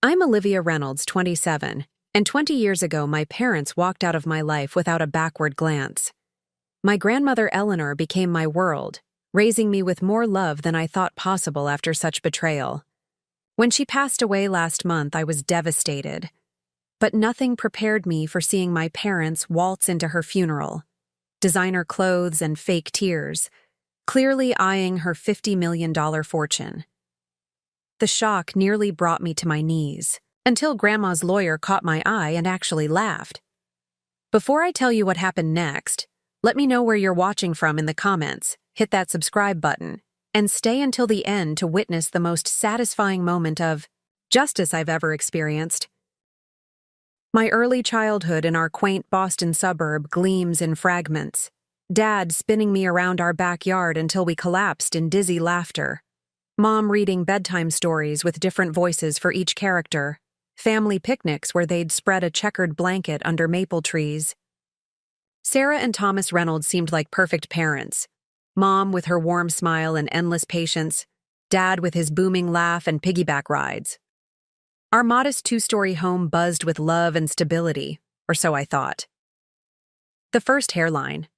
I'm Olivia Reynolds, 27, and 20 years ago my parents walked out of my life without a backward glance. My grandmother Eleanor became my world, raising me with more love than I thought possible after such betrayal. When she passed away last month, I was devastated. But nothing prepared me for seeing my parents waltz into her funeral. Designer clothes and fake tears, clearly eyeing her $50 million fortune. The shock nearly brought me to my knees, until Grandma's lawyer caught my eye and actually laughed. Before I tell you what happened next, let me know where you're watching from in the comments, hit that subscribe button, and stay until the end to witness the most satisfying moment of justice I've ever experienced. My early childhood in our quaint Boston suburb gleams in fragments. Dad spinning me around our backyard until we collapsed in dizzy laughter. Mom reading bedtime stories with different voices for each character. Family picnics where they'd spread a checkered blanket under maple trees. Sarah and Thomas Reynolds seemed like perfect parents. Mom with her warm smile and endless patience. Dad with his booming laugh and piggyback rides. Our modest two-story home buzzed with love and stability, or so I thought. The first hairline.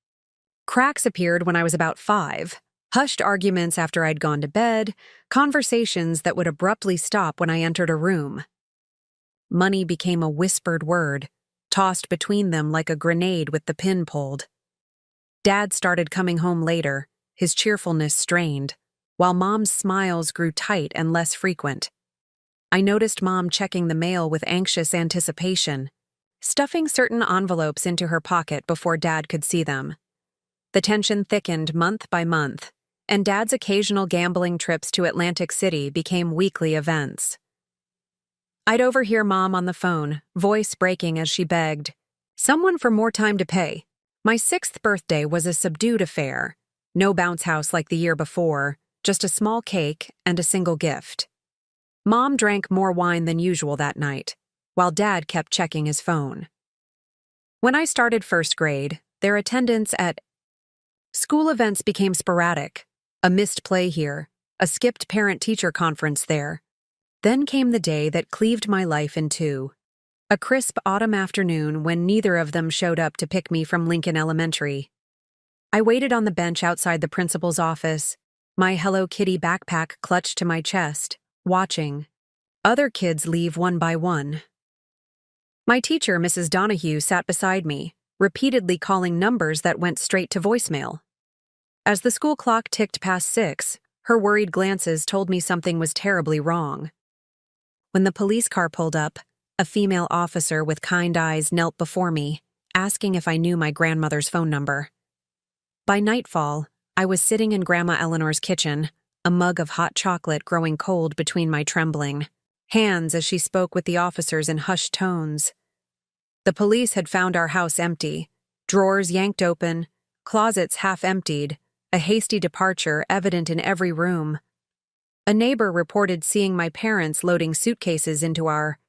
Cracks appeared when I was about 5. Hushed arguments after I'd gone to bed, conversations that would abruptly stop when I entered a room. Money became a whispered word, tossed between them like a grenade with the pin pulled. Dad started coming home later, his cheerfulness strained, while Mom's smiles grew tight and less frequent. I noticed Mom checking the mail with anxious anticipation, stuffing certain envelopes into her pocket before Dad could see them. The tension thickened month by month, and Dad's occasional gambling trips to Atlantic City became weekly events. I'd overhear Mom on the phone, voice breaking as she begged, "Someone for more time to pay." My 6th birthday was a subdued affair. No bounce house like the year before, just a small cake and a single gift. Mom drank more wine than usual that night, while Dad kept checking his phone. When I started 1st grade, their attendance at school events became sporadic. A missed play here, a skipped parent-teacher conference there. Then came the day that cleaved my life in two. A crisp autumn afternoon when neither of them showed up to pick me from Lincoln Elementary. I waited on the bench outside the principal's office, my Hello Kitty backpack clutched to my chest, watching other kids leave one by one. My teacher, Mrs. Donahue, sat beside me, repeatedly calling numbers that went straight to voicemail. As the school clock ticked past 6, her worried glances told me something was terribly wrong. When the police car pulled up, a female officer with kind eyes knelt before me, asking if I knew my grandmother's phone number. By nightfall, I was sitting in Grandma Eleanor's kitchen, a mug of hot chocolate growing cold between my trembling hands as she spoke with the officers in hushed tones. The police had found our house empty, drawers yanked open, closets half emptied, a hasty departure evident in every room. A neighbor reported seeing my parents loading suitcases into our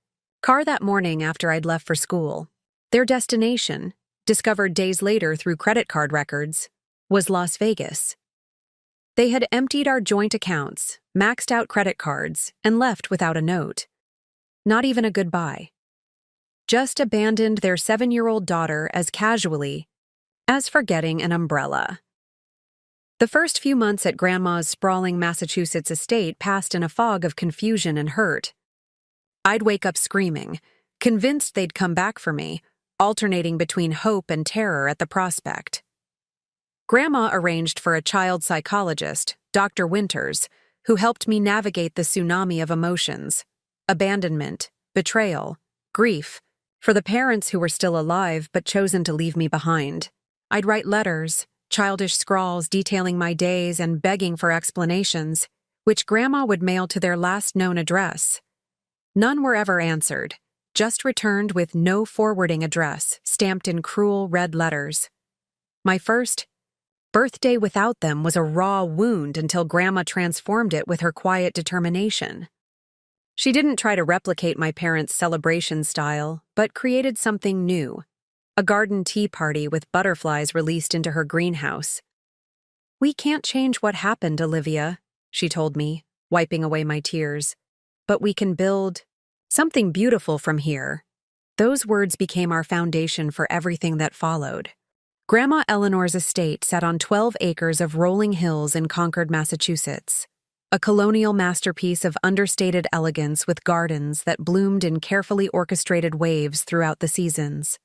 car that morning after I'd left for school. Their destination, discovered days later through credit card records, was Las Vegas. They had emptied our joint accounts, maxed out credit cards, and left without a note. Not even a goodbye. Just abandoned their 7-year-old daughter as casually as forgetting an umbrella. The first few months at Grandma's sprawling Massachusetts estate passed in a fog of confusion and hurt. I'd wake up screaming, convinced they'd come back for me, alternating between hope and terror at the prospect. Grandma arranged for a child psychologist, Dr. Winters, who helped me navigate the tsunami of emotions, abandonment, betrayal, grief, for the parents who were still alive but chosen to leave me behind. I'd write letters, childish scrawls detailing my days and begging for explanations, which Grandma would mail to their last known address. None were ever answered, just returned with no forwarding address, stamped in cruel red letters. My first birthday without them was a raw wound until Grandma transformed it with her quiet determination. She didn't try to replicate my parents' celebration style, but created something new. A garden tea party with butterflies released into her greenhouse. "We can't change what happened, Olivia," she told me, wiping away my tears. "But we can build Something beautiful from here. Those words became our foundation for everything that followed. Grandma Eleanor's estate sat on 12 acres of rolling hills in Concord, Massachusetts, a colonial masterpiece of understated elegance with gardens that bloomed in carefully orchestrated waves throughout the seasons.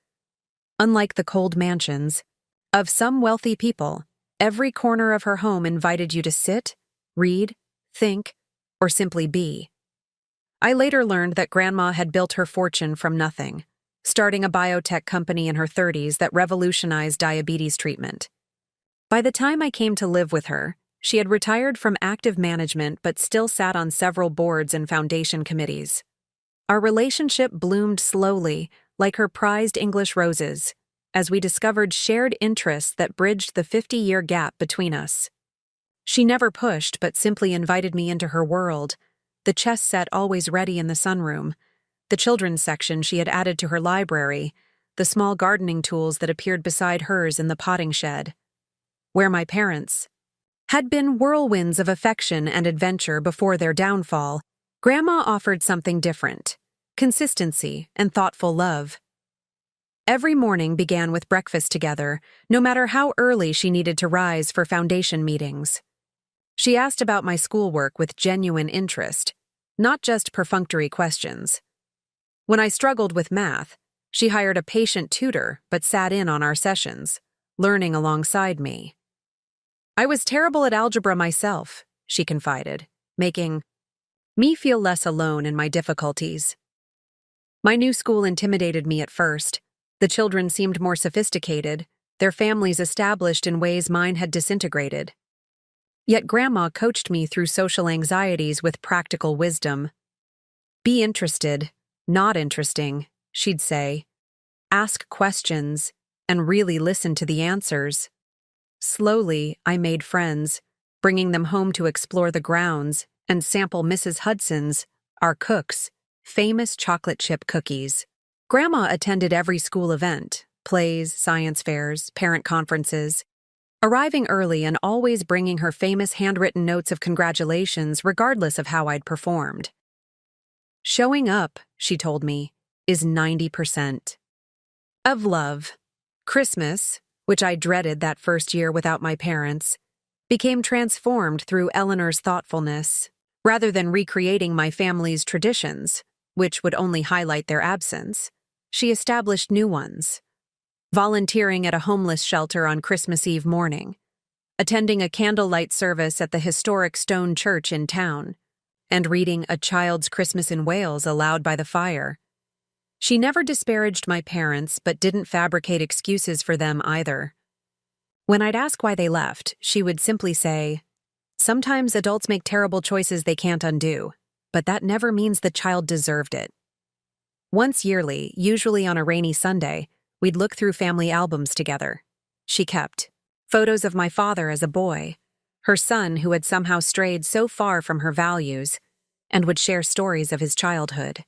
Unlike the cold mansions of some wealthy people, every corner of her home invited you to sit, read, think, or simply be. I later learned that Grandma had built her fortune from nothing, starting a biotech company in her 30s that revolutionized diabetes treatment. By the time I came to live with her, she had retired from active management but still sat on several boards and foundation committees. Our relationship bloomed slowly, like her prized English roses, as we discovered shared interests that bridged the 50-year gap between us. She never pushed but simply invited me into her world, the chess set always ready in the sunroom, the children's section she had added to her library, the small gardening tools that appeared beside hers in the potting shed. Where my parents had been whirlwinds of affection and adventure before their downfall, Grandma offered something different: consistency and thoughtful love. Every morning began with breakfast together, no matter how early she needed to rise for foundation meetings. She asked about my schoolwork with genuine interest, not just perfunctory questions. When I struggled with math, she hired a patient tutor but sat in on our sessions, learning alongside me. I was terrible at algebra myself, she confided, making me feel less alone in my difficulties. My new school intimidated me at first. The children seemed more sophisticated, their families established in ways mine had disintegrated. Yet Grandma coached me through social anxieties with practical wisdom. Be interested, not interesting, she'd say. Ask questions, and really listen to the answers. Slowly, I made friends, bringing them home to explore the grounds and sample Mrs. Hudson's, our cook's, famous chocolate chip cookies. Grandma attended every school event, plays, science fairs, parent conferences, arriving early and always bringing her famous handwritten notes of congratulations regardless of how I'd performed. Showing up, she told me, is 90% of love. Christmas, which I dreaded that first year without my parents, became transformed through Eleanor's thoughtfulness. Rather than recreating my family's traditions, which would only highlight their absence, she established new ones. Volunteering at a homeless shelter on Christmas Eve morning, attending a candlelight service at the historic stone church in town, and reading A Child's Christmas in Wales aloud by the fire. She never disparaged my parents but didn't fabricate excuses for them either. When I'd ask why they left, she would simply say, "Sometimes adults make terrible choices they can't undo, but that never means the child deserved it." Once yearly, usually on a rainy Sunday, we'd look through family albums together. She kept photos of my father as a boy, her son who had somehow strayed so far from her values, and would share stories of his childhood.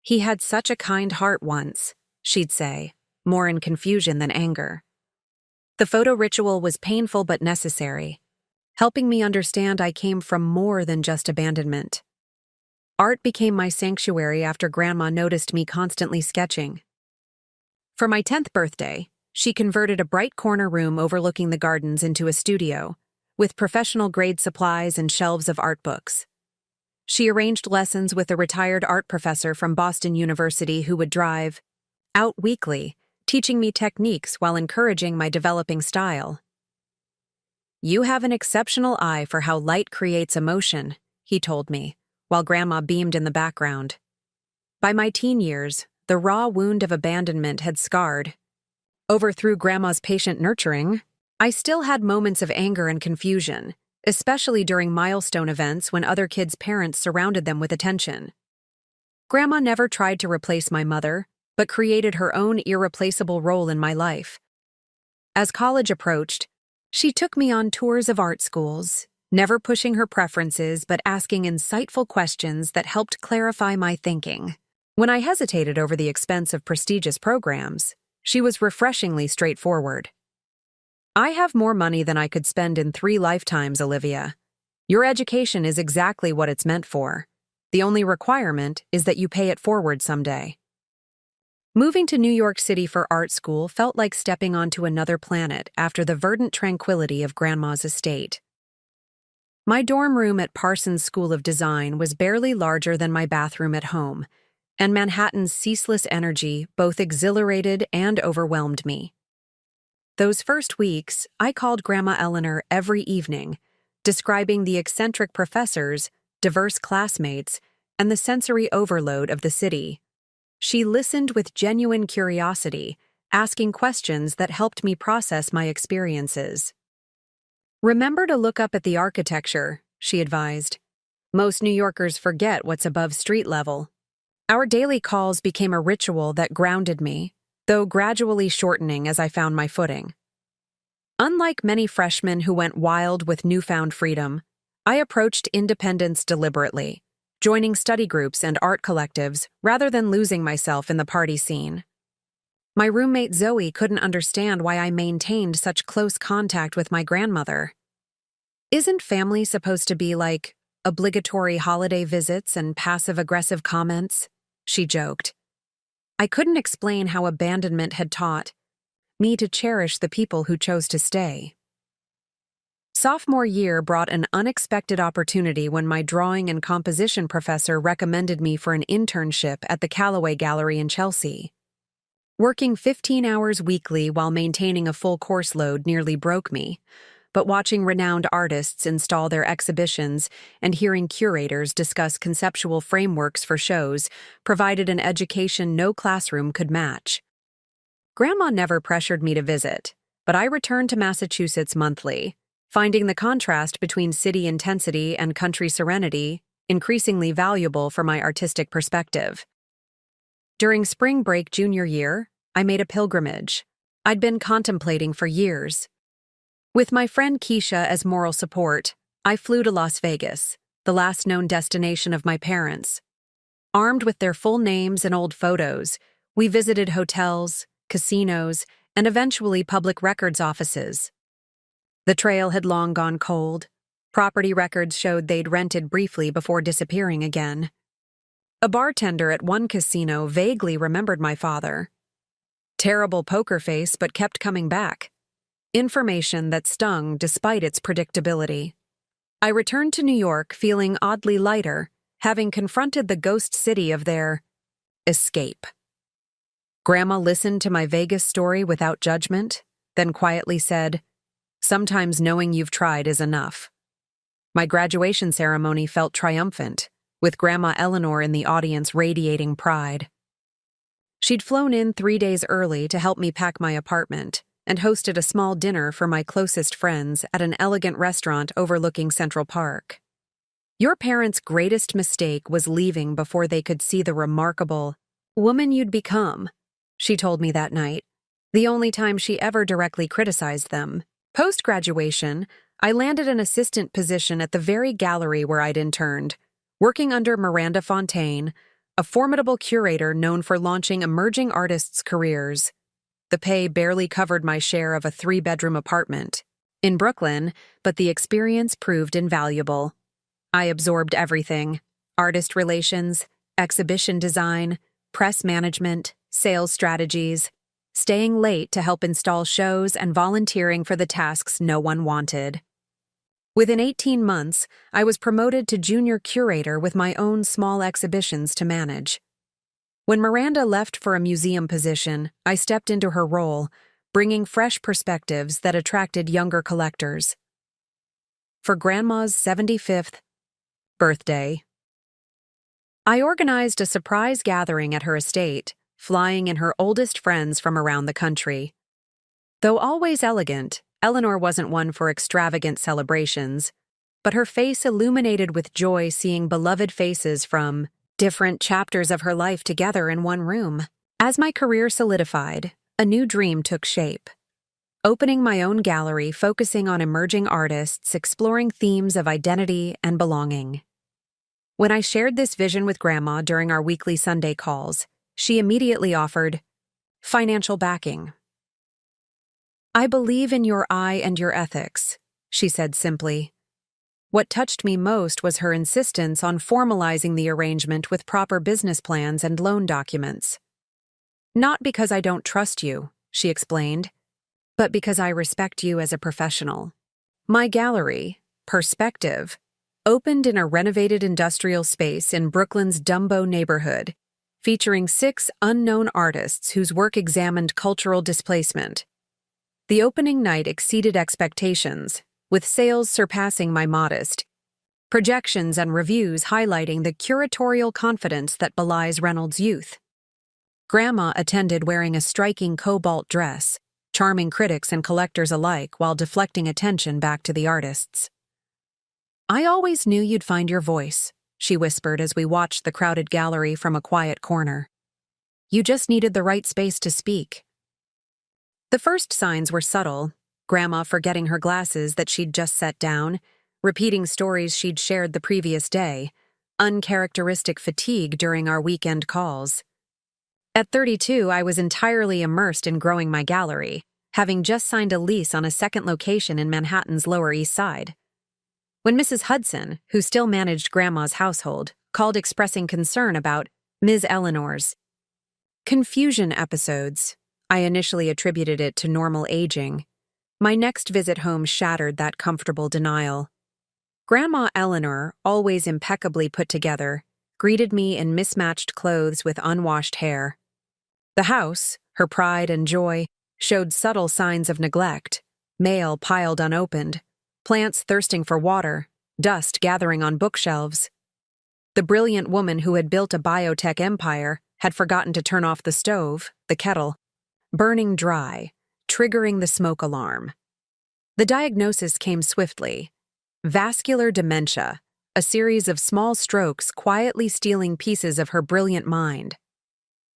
"He had such a kind heart once," she'd say, more in confusion than anger. The photo ritual was painful but necessary, helping me understand I came from more than just abandonment. Art became my sanctuary after Grandma noticed me constantly sketching. For my 10th birthday, she converted a bright corner room overlooking the gardens into a studio, with professional-grade supplies and shelves of art books. She arranged lessons with a retired art professor from Boston University who would drive out weekly, teaching me techniques while encouraging my developing style. "You have an exceptional eye for how light creates emotion," he told me, while Grandma beamed in the background. By my teen years, the raw wound of abandonment had scarred. Through Grandma's patient nurturing, I still had moments of anger and confusion, especially during milestone events when other kids' parents surrounded them with attention. Grandma never tried to replace my mother, but created her own irreplaceable role in my life. As college approached, she took me on tours of art schools, never pushing her preferences but asking insightful questions that helped clarify my thinking. When I hesitated over the expense of prestigious programs, she was refreshingly straightforward. "I have more money than I could spend in 3 lifetimes, Olivia. Your education is exactly what it's meant for. The only requirement is that you pay it forward someday. Moving to New York City for art school felt like stepping onto another planet after the verdant tranquility of Grandma's estate. My dorm room at Parsons School of Design was barely larger than my bathroom at home, and Manhattan's ceaseless energy both exhilarated and overwhelmed me. Those first weeks, I called Grandma Eleanor every evening, describing the eccentric professors, diverse classmates, and the sensory overload of the city. She listened with genuine curiosity, asking questions that helped me process my experiences. "Remember to look up at the architecture," she advised. "Most New Yorkers forget what's above street level." Our daily calls became a ritual that grounded me, though gradually shortening as I found my footing. Unlike many freshmen who went wild with newfound freedom, I approached independence deliberately, joining study groups and art collectives rather than losing myself in the party scene. My roommate Zoe couldn't understand why I maintained such close contact with my grandmother. "Isn't family supposed to be like obligatory holiday visits and passive-aggressive comments?" she joked. I couldn't explain how abandonment had taught me to cherish the people who chose to stay. Sophomore year brought an unexpected opportunity when my drawing and composition professor recommended me for an internship at the Calloway Gallery in Chelsea. Working 15 hours weekly while maintaining a full course load nearly broke me, but watching renowned artists install their exhibitions and hearing curators discuss conceptual frameworks for shows provided an education no classroom could match. Grandma never pressured me to visit, but I returned to Massachusetts monthly, finding the contrast between city intensity and country serenity increasingly valuable for my artistic perspective. During spring break junior year, I made a pilgrimage I'd been contemplating for years. With my friend Keisha as moral support, I flew to Las Vegas, the last known destination of my parents. Armed with their full names and old photos, we visited hotels, casinos, and eventually public records offices. The trail had long gone cold. Property records showed they'd rented briefly before disappearing again. A bartender at one casino vaguely remembered my father. Terrible poker face, but kept coming back. Information that stung despite its predictability. I returned to New York feeling oddly lighter, having confronted the ghost city of their escape. Grandma listened to my Vegas story without judgment, then quietly said, "Sometimes knowing you've tried is enough." My graduation ceremony felt triumphant, with Grandma Eleanor in the audience radiating pride. She'd flown in 3 days early to help me pack my apartment and hosted a small dinner for my closest friends at an elegant restaurant overlooking Central Park. "Your parents' greatest mistake was leaving before they could see the remarkable woman you'd become," she told me that night, the only time she ever directly criticized them. Post-graduation, I landed an assistant position at the very gallery where I'd interned, working under Miranda Fontaine, a formidable curator known for launching emerging artists' careers. The pay barely covered my share of a 3-bedroom apartment in Brooklyn, but the experience proved invaluable. I absorbed everything: artist relations, exhibition design, press management, sales strategies, staying late to help install shows, and volunteering for the tasks no one wanted. Within 18 months, I was promoted to junior curator with my own small exhibitions to manage. When Miranda left for a museum position, I stepped into her role, bringing fresh perspectives that attracted younger collectors. For Grandma's 75th birthday, I organized a surprise gathering at her estate, flying in her oldest friends from around the country. Though always elegant, Eleanor wasn't one for extravagant celebrations, but her face illuminated with joy seeing beloved faces from different chapters of her life together in one room. As my career solidified, a new dream took shape. Opening my own gallery focusing on emerging artists exploring themes of identity and belonging. When I shared this vision with Grandma during our weekly Sunday calls, she immediately offered financial backing. "I believe in your eye and your ethics," she said simply. What touched me most was her insistence on formalizing the arrangement with proper business plans and loan documents. "Not because I don't trust you," she explained, "but because I respect you as a professional." My gallery, Perspective, opened in a renovated industrial space in Brooklyn's Dumbo neighborhood, featuring 6 unknown artists whose work examined cultural displacement. The opening night exceeded expectations, with sales surpassing my modest projections and reviews highlighting the curatorial confidence that belies Reynolds' youth. Grandma attended wearing a striking cobalt dress, charming critics and collectors alike while deflecting attention back to the artists. "I always knew you'd find your voice," she whispered as we watched the crowded gallery from a quiet corner. "You just needed the right space to speak." The first signs were subtle, Grandma forgetting her glasses that she'd just set down, repeating stories she'd shared the previous day, uncharacteristic fatigue during our weekend calls. At 32, I was entirely immersed in growing my gallery, having just signed a lease on a second location in Manhattan's Lower East Side. When Mrs. Hudson, who still managed Grandma's household, called expressing concern about Ms. Eleanor's confusion episodes, I initially attributed it to normal aging. My next visit home shattered that comfortable denial. Grandma Eleanor, always impeccably put together, greeted me in mismatched clothes with unwashed hair. The house, her pride and joy, showed subtle signs of neglect: mail piled unopened, plants thirsting for water, dust gathering on bookshelves. The brilliant woman who had built a biotech empire had forgotten to turn off the stove, the kettle, burning dry, triggering the smoke alarm. The diagnosis came swiftly: vascular dementia, a series of small strokes quietly stealing pieces of her brilliant mind.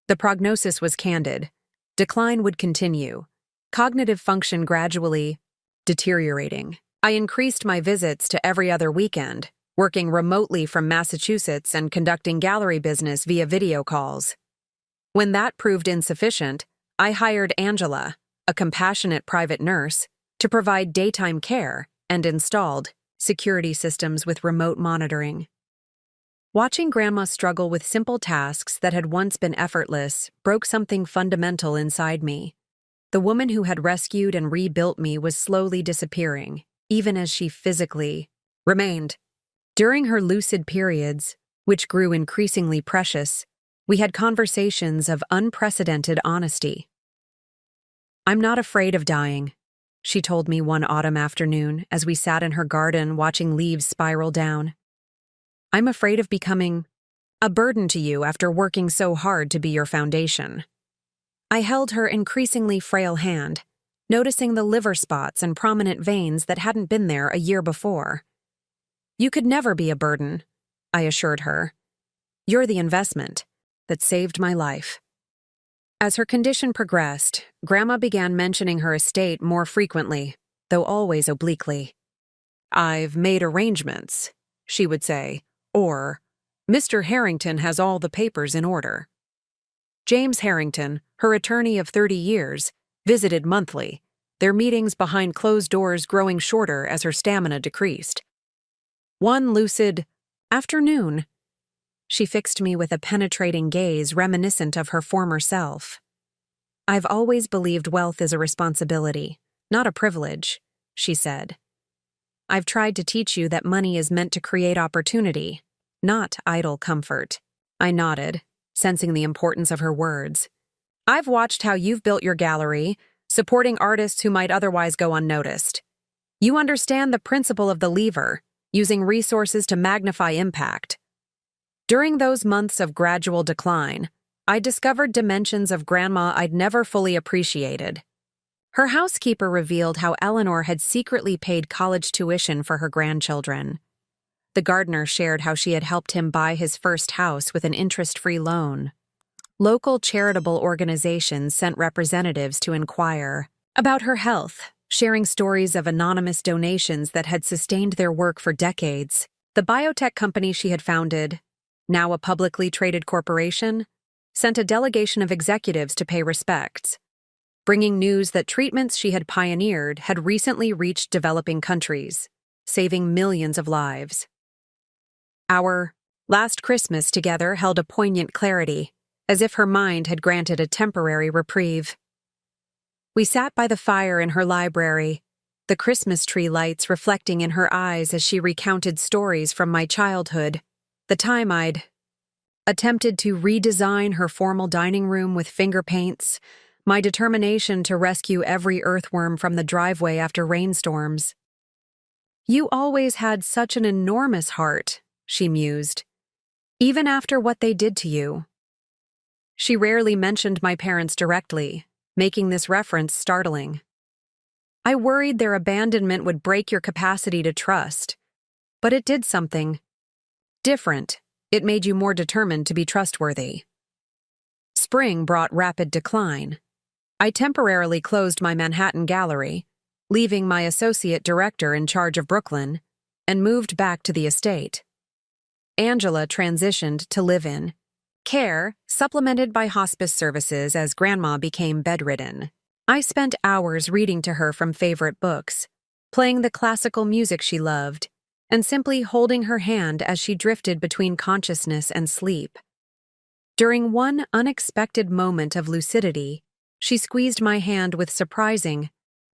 The prognosis was candid. Decline would continue, cognitive function gradually deteriorating. I increased my visits to every other weekend, working remotely from Massachusetts and conducting gallery business via video calls. When that proved insufficient, I hired Angela, a compassionate private nurse, to provide daytime care and installed security systems with remote monitoring. Watching Grandma struggle with simple tasks that had once been effortless broke something fundamental inside me. The woman who had rescued and rebuilt me was slowly disappearing, even as she physically remained. During her lucid periods, which grew increasingly precious, we had conversations of unprecedented honesty. "I'm not afraid of dying," she told me one autumn afternoon as we sat in her garden watching leaves spiral down. "I'm afraid of becoming a burden to you after working so hard to be your foundation." I held her increasingly frail hand, noticing the liver spots and prominent veins that hadn't been there a year before. "You could never be a burden," I assured her. "You're the investment that saved my life." As her condition progressed, Grandma began mentioning her estate more frequently, though always obliquely. "I've made arrangements," she would say, or, "Mr. Harrington has all the papers in order." James Harrington, her attorney of 30 years, visited monthly, their meetings behind closed doors growing shorter as her stamina decreased. One lucid afternoon, she fixed me with a penetrating gaze reminiscent of her former self. "I've always believed wealth is a responsibility, not a privilege," she said. "I've tried to teach you that money is meant to create opportunity, not idle comfort." I nodded, sensing the importance of her words. "I've watched how you've built your gallery, supporting artists who might otherwise go unnoticed. You understand the principle of the lever, using resources to magnify impact." During those months of gradual decline, I discovered dimensions of Grandma I'd never fully appreciated. Her housekeeper revealed how Eleanor had secretly paid college tuition for her grandchildren. The gardener shared how she had helped him buy his first house with an interest-free loan. Local charitable organizations sent representatives to inquire about her health, sharing stories of anonymous donations that had sustained their work for decades. The biotech company she had founded, now a publicly traded corporation, sent a delegation of executives to pay respects, bringing news that treatments she had pioneered had recently reached developing countries. saving millions of lives. Our last Christmas together held a poignant clarity, as if her mind had granted a temporary reprieve. We sat by the fire in her library, the Christmas tree lights reflecting in her eyes as she recounted stories from my childhood, the time I'd attempted to redesign her formal dining room with finger paints, my determination to rescue every earthworm from the driveway after rainstorms. "You always had such an enormous heart," she mused, "even after what they did to you." She rarely mentioned my parents directly, making this reference startling. "I worried their abandonment would break your capacity to trust, but it did something different. It made you more determined to be trustworthy." Spring brought rapid decline. I temporarily closed my Manhattan gallery, leaving my associate director in charge of Brooklyn, and moved back to the estate. Angela transitioned to live-in care, supplemented by hospice services as Grandma became bedridden. I spent hours reading to her from favorite books, playing the classical music she loved, and simply holding her hand as she drifted between consciousness and sleep. During one unexpected moment of lucidity, she squeezed my hand with surprising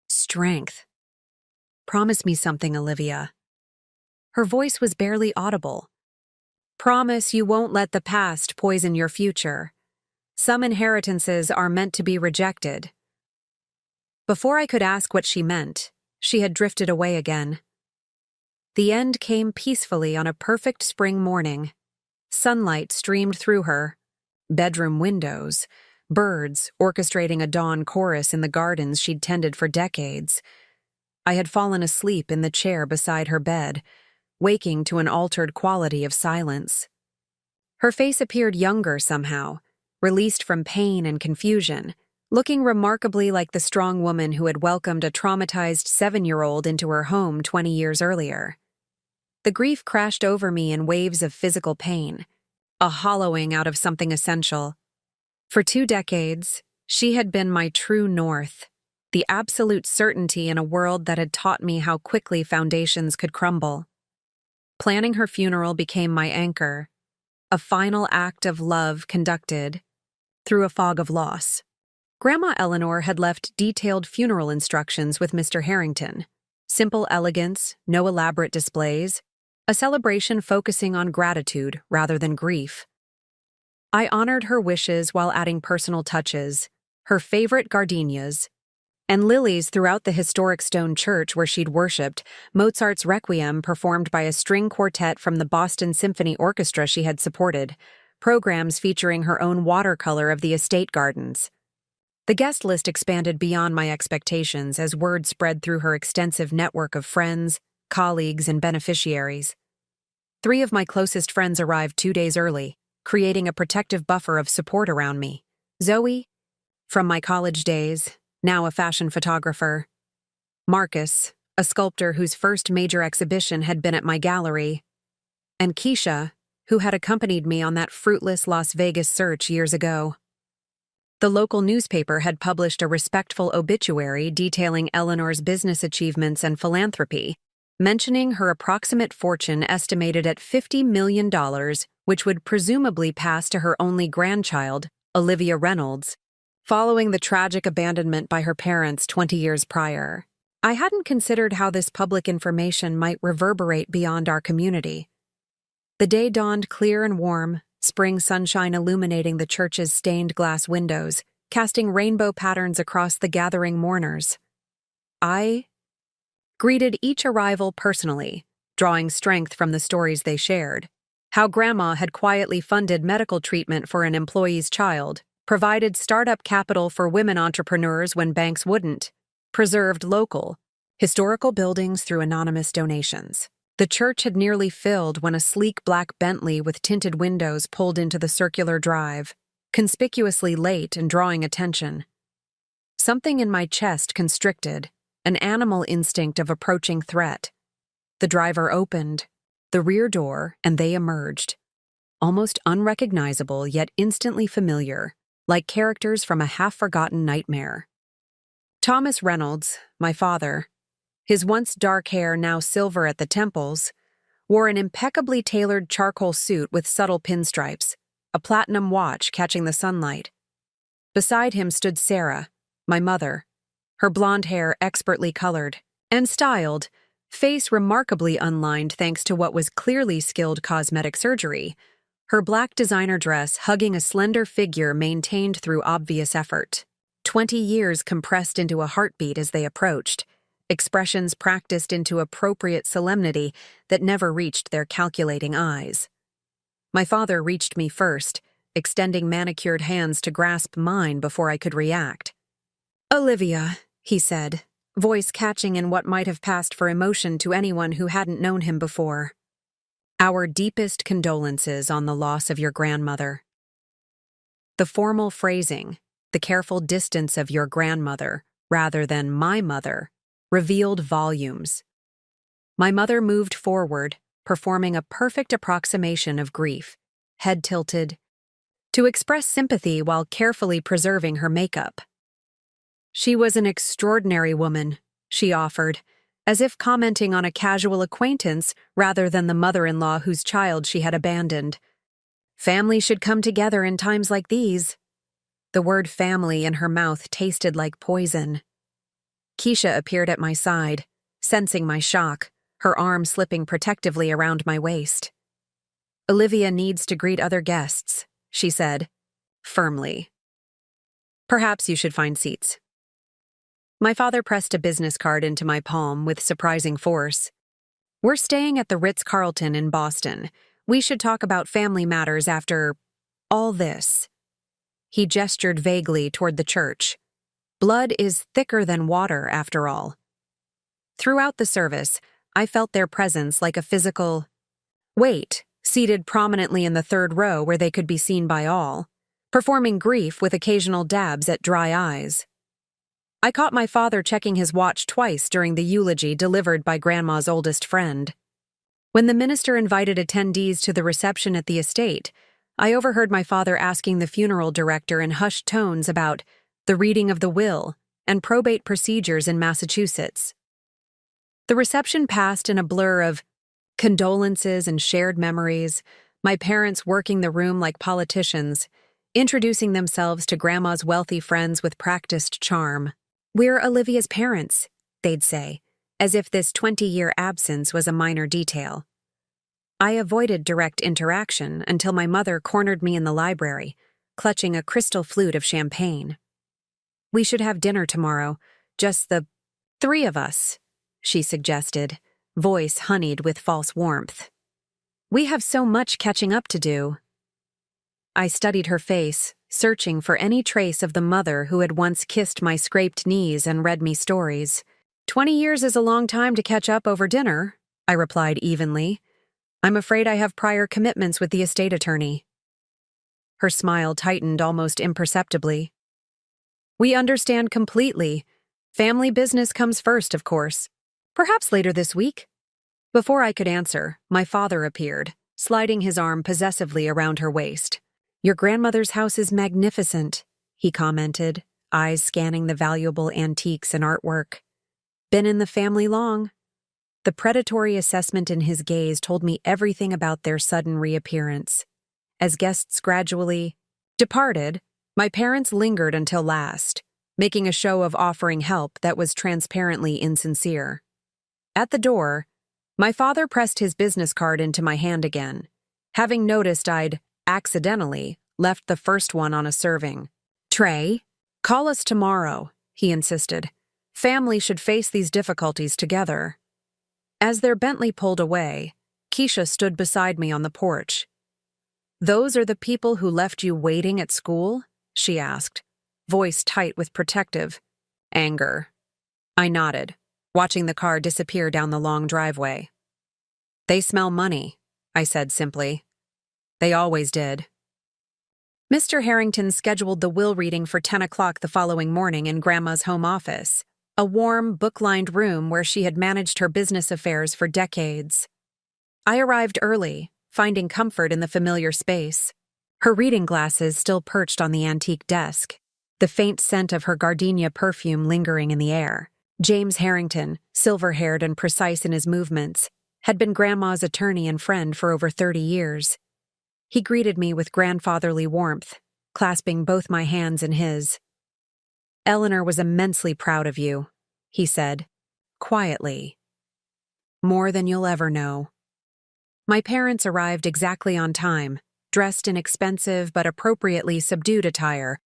strength. "Promise me something, Olivia." Her voice was barely audible. "Promise you won't let the past poison your future. Some inheritances are meant to be rejected." Before I could ask what she meant, she had drifted away again. The end came peacefully on a perfect spring morning. Sunlight streamed through her bedroom windows, birds orchestrating a dawn chorus in the gardens she'd tended for decades. I had fallen asleep in the chair beside her bed, waking to an altered quality of silence. Her face appeared younger somehow, released from pain and confusion, looking remarkably like the strong woman who had welcomed a traumatized 7-year-old into her home 20 years earlier. The grief crashed over me in waves of physical pain, a hollowing out of something essential. For 2 decades, she had been my true north, the absolute certainty in a world that had taught me how quickly foundations could crumble. Planning her funeral became my anchor, a final act of love conducted through a fog of loss. Grandma Eleanor had left detailed funeral instructions with Mr. Harrington. Simple elegance, no elaborate displays, a celebration focusing on gratitude rather than grief. I honored her wishes while adding personal touches, her favorite gardenias, and lilies throughout the historic stone church where she'd worshipped, Mozart's Requiem performed by a string quartet from the Boston Symphony Orchestra she had supported, programs featuring her own watercolor of the estate gardens. The guest list expanded beyond my expectations as word spread through her extensive network of friends, colleagues, and beneficiaries. 3 of my closest friends arrived 2 days early, creating a protective buffer of support around me. Zoe, from my college days, now a fashion photographer. Marcus, a sculptor whose first major exhibition had been at my gallery. And Keisha, who had accompanied me on that fruitless Las Vegas search years ago. The local newspaper had published a respectful obituary detailing Eleanor's business achievements and philanthropy, mentioning her approximate fortune estimated at $50 million, which would presumably pass to her only grandchild, Olivia Reynolds, following the tragic abandonment by her parents 20 years prior. I hadn't considered how this public information might reverberate beyond our community. The day dawned clear and warm, spring sunshine illuminating the church's stained glass windows, casting rainbow patterns across the gathering mourners. I greeted each arrival personally, drawing strength from the stories they shared. How Grandma had quietly funded medical treatment for an employee's child, provided startup capital for women entrepreneurs when banks wouldn't, preserved local, historical buildings through anonymous donations. The church had nearly filled when a sleek black Bentley with tinted windows pulled into the circular drive, conspicuously late and drawing attention. Something in my chest constricted, an animal instinct of approaching threat. The driver opened the rear door, and they emerged, almost unrecognizable yet instantly familiar, like characters from a half-forgotten nightmare. Thomas Reynolds, my father, His once dark hair, now silver at the temples, wore an impeccably tailored charcoal suit with subtle pinstripes, a platinum watch catching the sunlight. Beside him stood Sarah, my mother, her blonde hair expertly colored and styled, face remarkably unlined thanks to what was clearly skilled cosmetic surgery, her black designer dress hugging a slender figure maintained through obvious effort. 20 years compressed into a heartbeat as they approached, expressions practiced into appropriate solemnity that never reached their calculating eyes. My father reached me first, extending manicured hands to grasp mine before I could react. "Olivia," he said, voice catching in what might have passed for emotion to anyone who hadn't known him before. "Our deepest condolences on the loss of your grandmother." The formal phrasing, the careful distance of your grandmother, rather than my mother, revealed volumes. My mother moved forward, performing a perfect approximation of grief, head tilted, to express sympathy while carefully preserving her makeup. "She was an extraordinary woman," she offered, as if commenting on a casual acquaintance rather than the mother-in-law whose child she had abandoned. "Family should come together in times like these." The word family in her mouth tasted like poison. Keisha appeared at my side, sensing my shock, her arm slipping protectively around my waist. "Olivia needs to greet other guests," she said, firmly. "Perhaps you should find seats." My father pressed a business card into my palm with surprising force. "We're staying at the Ritz-Carlton in Boston. We should talk about family matters after all this." He gestured vaguely toward the church. Blood is thicker than water, after all. Throughout the service, I felt their presence like a physical weight, seated prominently in the third row where they could be seen by all, performing grief with occasional dabs at dry eyes. I caught my father checking his watch twice during the eulogy delivered by Grandma's oldest friend. When the minister invited attendees to the reception at the estate, I overheard my father asking the funeral director in hushed tones about the reading of the will and probate procedures in Massachusetts. The reception passed in a blur of condolences and shared memories, my parents working the room like politicians, introducing themselves to Grandma's wealthy friends with practiced charm. "We're Olivia's parents," they'd say, as if this 20-year absence was a minor detail. I avoided direct interaction until my mother cornered me in the library, clutching a crystal flute of champagne. "We should have dinner tomorrow, just the three of us," she suggested, voice honeyed with false warmth. "We have so much catching up to do." I studied her face, searching for any trace of the mother who had once kissed my scraped knees and read me stories. 20 years is a long time to catch up over dinner," I replied evenly. "I'm afraid I have prior commitments with the estate attorney." Her smile tightened almost imperceptibly. "We understand completely. Family business comes first, of course. Perhaps later this week." Before I could answer, my father appeared, sliding his arm possessively around her waist. "Your grandmother's house is magnificent," he commented, eyes scanning the valuable antiques and artwork. "Been in the family long?" The predatory assessment in his gaze told me everything about their sudden reappearance. As guests gradually departed, my parents lingered until last, making a show of offering help that was transparently insincere. At the door, my father pressed his business card into my hand again, having noticed I'd accidentally left the first one on a serving tray. "Call us tomorrow," he insisted. "Family should face these difficulties together." As their Bentley pulled away, Keisha stood beside me on the porch. "Those are the people who left you waiting at school?" she asked, voice tight with protective anger. I nodded, watching the car disappear down the long driveway. "They smell money," I said simply. "They always did." Mr. Harrington scheduled the will reading for 10 o'clock the following morning in Grandma's home office, a warm, book-lined room where she had managed her business affairs for decades. I arrived early, finding comfort in the familiar space. Her reading glasses still perched on the antique desk, the faint scent of her gardenia perfume lingering in the air. James Harrington, silver-haired and precise in his movements, had been Grandma's attorney and friend for over 30 years. He greeted me with grandfatherly warmth, clasping both my hands in his. "Eleanor was immensely proud of you," he said, quietly. "More than you'll ever know." My parents arrived exactly on time, dressed in expensive but appropriately subdued attire,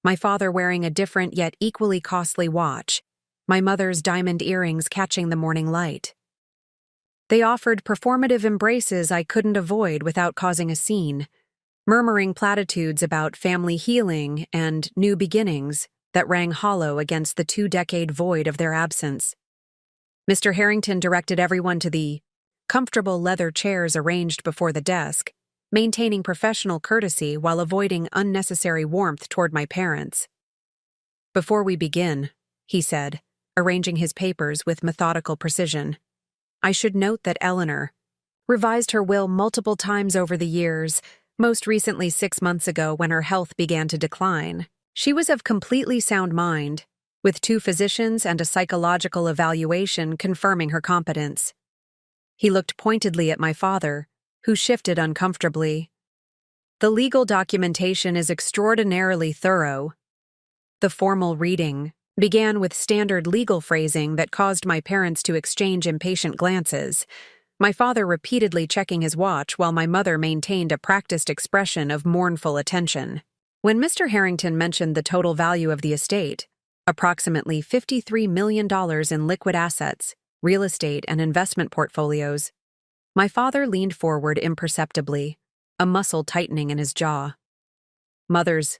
my father wearing a different yet equally costly watch, my mother's diamond earrings catching the morning light. They offered performative embraces I couldn't avoid without causing a scene, murmuring platitudes about family healing and new beginnings that rang hollow against the 2-decade void of their absence. Mr. Harrington directed everyone to the comfortable leather chairs arranged before the desk, maintaining professional courtesy while avoiding unnecessary warmth toward my parents. "Before we begin," he said, arranging his papers with methodical precision, "I should note that Eleanor revised her will multiple times over the years, most recently 6 months ago when her health began to decline. She was of completely sound mind, with 2 physicians and a psychological evaluation confirming her competence." He looked pointedly at my father, who shifted uncomfortably. "The legal documentation is extraordinarily thorough." The formal reading began with standard legal phrasing that caused my parents to exchange impatient glances, my father repeatedly checking his watch while my mother maintained a practiced expression of mournful attention. When Mr. Harrington mentioned the total value of the estate, approximately $53 million in liquid assets, real estate, and investment portfolios, my father leaned forward imperceptibly, a muscle tightening in his jaw. Mother's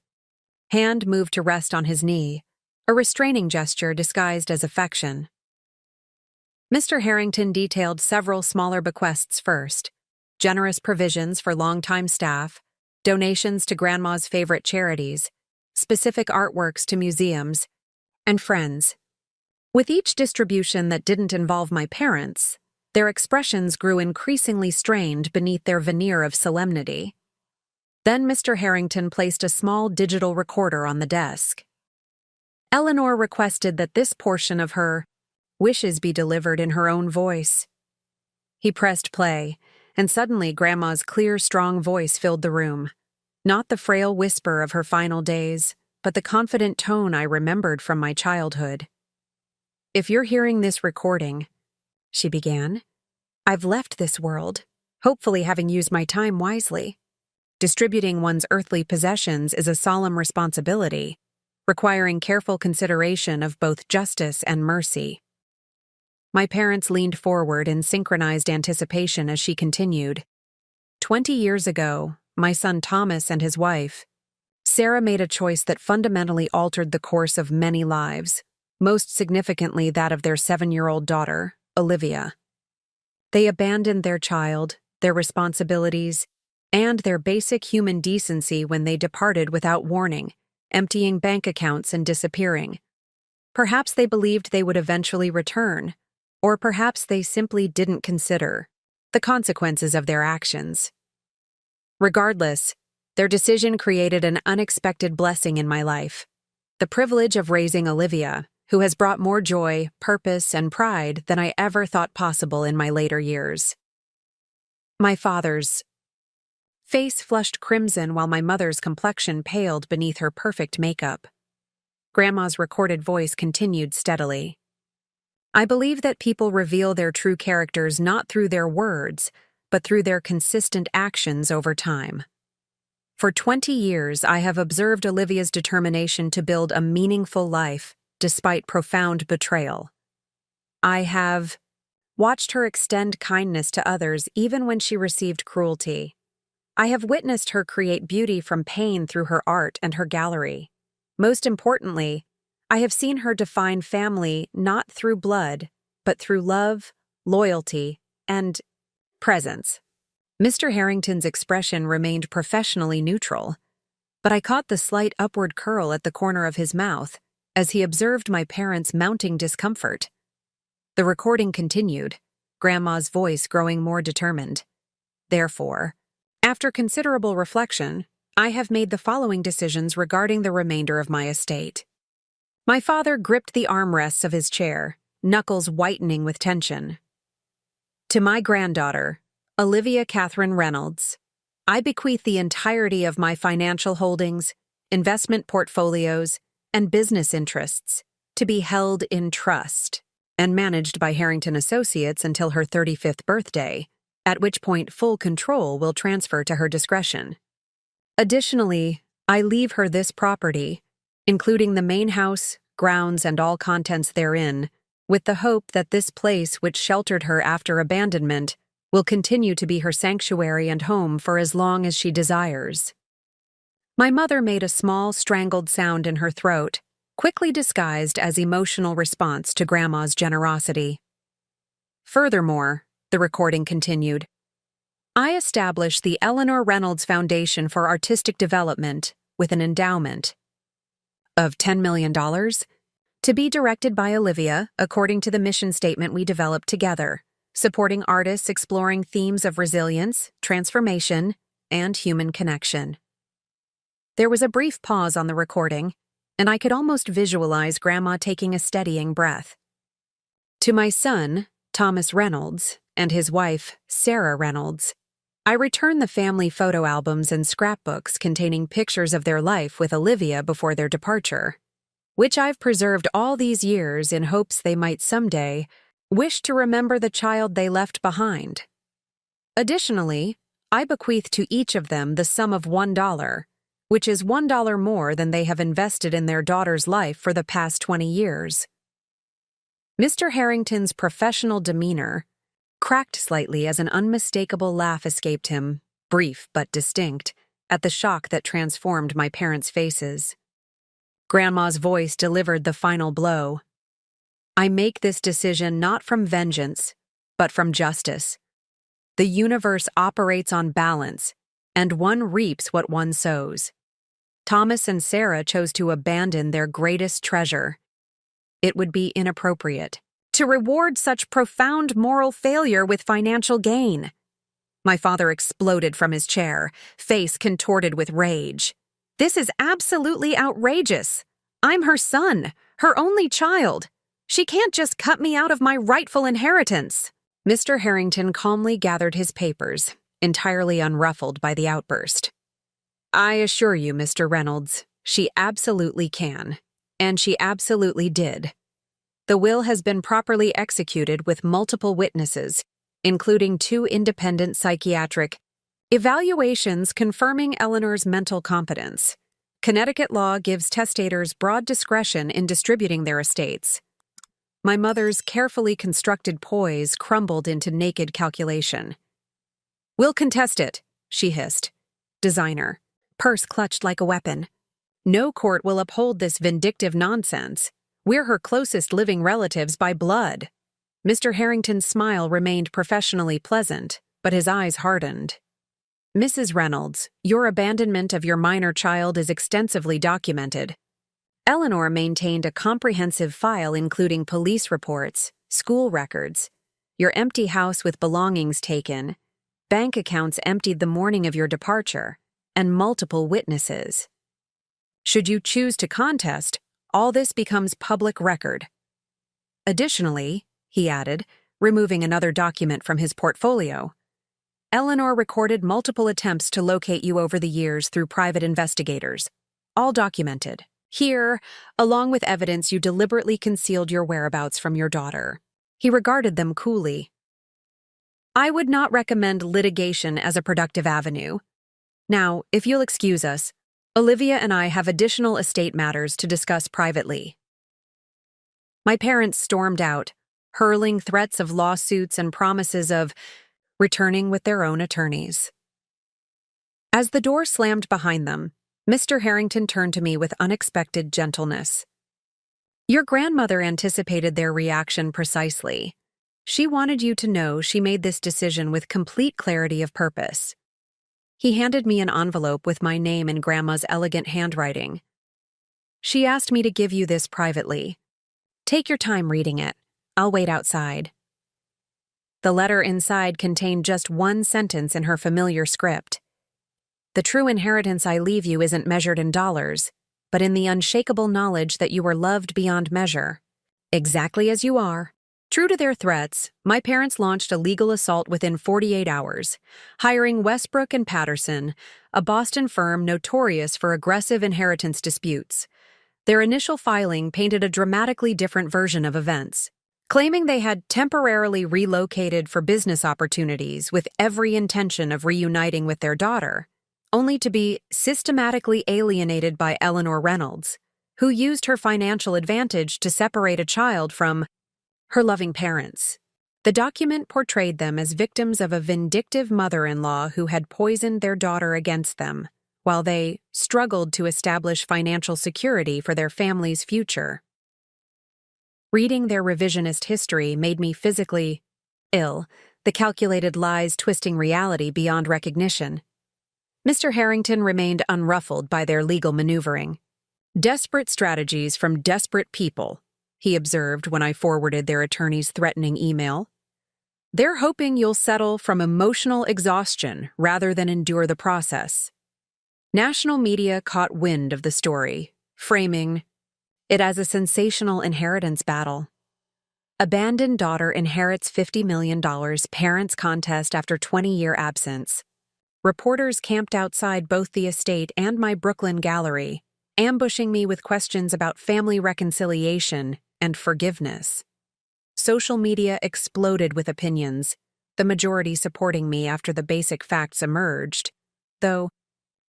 hand moved to rest on his knee, a restraining gesture disguised as affection. Mr. Harrington detailed several smaller bequests first: generous provisions for longtime staff, donations to Grandma's favorite charities, specific artworks to museums, and friends. With each distribution that didn't involve my parents, their expressions grew increasingly strained beneath their veneer of solemnity. Then Mr. Harrington placed a small digital recorder on the desk. Eleanor requested that this portion of her wishes be delivered in her own voice. He pressed play, and suddenly Grandma's clear, strong voice filled the room. Not the frail whisper of her final days, but the confident tone I remembered from my childhood. "If you're hearing this recording," she began, "I've left this world, hopefully having used my time wisely. Distributing one's earthly possessions is a solemn responsibility, requiring careful consideration of both justice and mercy." My parents leaned forward in synchronized anticipation as she continued. 20 years ago, my son Thomas and his wife, Sarah, made a choice that fundamentally altered the course of many lives, most significantly that of their 7-year-old daughter, Olivia. They abandoned their child, their responsibilities, and their basic human decency when they departed without warning, emptying bank accounts and disappearing. Perhaps they believed they would eventually return, or perhaps they simply didn't consider the consequences of their actions. Regardless, their decision created an unexpected blessing in my life: the privilege of raising Olivia, who has brought more joy, purpose, and pride than I ever thought possible in my later years. My father's face flushed crimson while my mother's complexion paled beneath her perfect makeup. Grandma's recorded voice continued steadily. "I believe that people reveal their true characters not through their words, but through their consistent actions over time. For 20 years, I have observed Olivia's determination to build a meaningful life despite profound betrayal. I have watched her extend kindness to others even when she received cruelty. I have witnessed her create beauty from pain through her art and her gallery. Most importantly, I have seen her define family not through blood, but through love, loyalty, and presence." Mr. Harrington's expression remained professionally neutral, but I caught the slight upward curl at the corner of his mouth as he observed my parents' mounting discomfort. The recording continued, Grandma's voice growing more determined. "Therefore, after considerable reflection, I have made the following decisions regarding the remainder of my estate." My father gripped the armrests of his chair, knuckles whitening with tension. To my granddaughter, Olivia Catherine Reynolds, I bequeath the entirety of my financial holdings, investment portfolios, and business interests to be held in trust and managed by Harrington Associates until her 35th birthday, at which point full control will transfer to her discretion. Additionally, I leave her this property, including the main house, grounds, and all contents therein, with the hope that this place which sheltered her after abandonment will continue to be her sanctuary and home for as long as she desires. My mother made a small, strangled sound in her throat, quickly disguised as emotional response to Grandma's generosity. Furthermore, the recording continued, I established the Eleanor Reynolds Foundation for Artistic Development with an endowment of $10 million to be directed by Olivia according to the mission statement we developed together, supporting artists exploring themes of resilience, transformation, and human connection. There was a brief pause on the recording, and I could almost visualize Grandma taking a steadying breath. To my son, Thomas Reynolds, and his wife, Sarah Reynolds, I return the family photo albums and scrapbooks containing pictures of their life with Olivia before their departure, which I've preserved all these years in hopes they might someday wish to remember the child they left behind. Additionally, I bequeath to each of them the sum of $1, which is $1 more than they have invested in their daughter's life for the past 20 years. Mr. Harrington's professional demeanor cracked slightly as an unmistakable laugh escaped him, brief but distinct, at the shock that transformed my parents' faces. Grandma's voice delivered the final blow. I make this decision not from vengeance, but from justice. The universe operates on balance, and one reaps what one sows. Thomas and Sarah chose to abandon their greatest treasure. It would be inappropriate to reward such profound moral failure with financial gain. My father exploded from his chair, face contorted with rage. This is absolutely outrageous. I'm her son, her only child. She can't just cut me out of my rightful inheritance. Mr. Harrington calmly gathered his papers, entirely unruffled by the outburst. I assure you, Mr. Reynolds, she absolutely can. And she absolutely did. The will has been properly executed with multiple witnesses, including 2 independent psychiatric evaluations confirming Eleanor's mental competence. Connecticut law gives testators broad discretion in distributing their estates. My mother's carefully constructed poise crumbled into naked calculation. We'll contest it, she hissed. Designer. Purse clutched like a weapon. No court will uphold this vindictive nonsense. We're her closest living relatives by blood. Mr. Harrington's smile remained professionally pleasant, but his eyes hardened. Mrs. Reynolds, your abandonment of your minor child is extensively documented. Eleanor maintained a comprehensive file including police reports, school records, your empty house with belongings taken, bank accounts emptied the morning of your departure, and multiple witnesses. Should you choose to contest, all this becomes public record. Additionally, he added, removing another document from his portfolio, Eleanor recorded multiple attempts to locate you over the years through private investigators, all documented. Here, along with evidence you deliberately concealed your whereabouts from your daughter. He regarded them coolly. I would not recommend litigation as a productive avenue. Now, if you'll excuse us, Olivia and I have additional estate matters to discuss privately. My parents stormed out, hurling threats of lawsuits and promises of returning with their own attorneys. As the door slammed behind them, Mr. Harrington turned to me with unexpected gentleness. Your grandmother anticipated their reaction precisely. She wanted you to know she made this decision with complete clarity of purpose. He handed me an envelope with my name in Grandma's elegant handwriting. She asked me to give you this privately. Take your time reading it. I'll wait outside. The letter inside contained just one sentence in her familiar script. The true inheritance I leave you isn't measured in dollars, but in the unshakable knowledge that you are loved beyond measure, exactly as you are, True to their threats, my parents launched a legal assault within 48 hours, hiring Westbrook and Patterson, a Boston firm notorious for aggressive inheritance disputes. Their initial filing painted a dramatically different version of events, claiming they had temporarily relocated for business opportunities with every intention of reuniting with their daughter, only to be systematically alienated by Eleanor Reynolds, who used her financial advantage to separate a child from her loving parents. The document portrayed them as victims of a vindictive mother-in-law who had poisoned their daughter against them, while they struggled to establish financial security for their family's future. Reading their revisionist history made me physically ill, the calculated lies twisting reality beyond recognition. Mr. Harrington remained unruffled by their legal maneuvering. "Desperate strategies from desperate people," he observed when I forwarded their attorney's threatening email. "They're hoping you'll settle from emotional exhaustion rather than endure the process." National media caught wind of the story, framing it as a sensational inheritance battle. Abandoned daughter inherits $50 million, parents contest after 20-year absence. Reporters camped outside both the estate and my Brooklyn gallery, ambushing me with questions about family reconciliation and forgiveness. Social media exploded with opinions, the majority supporting me after the basic facts emerged, though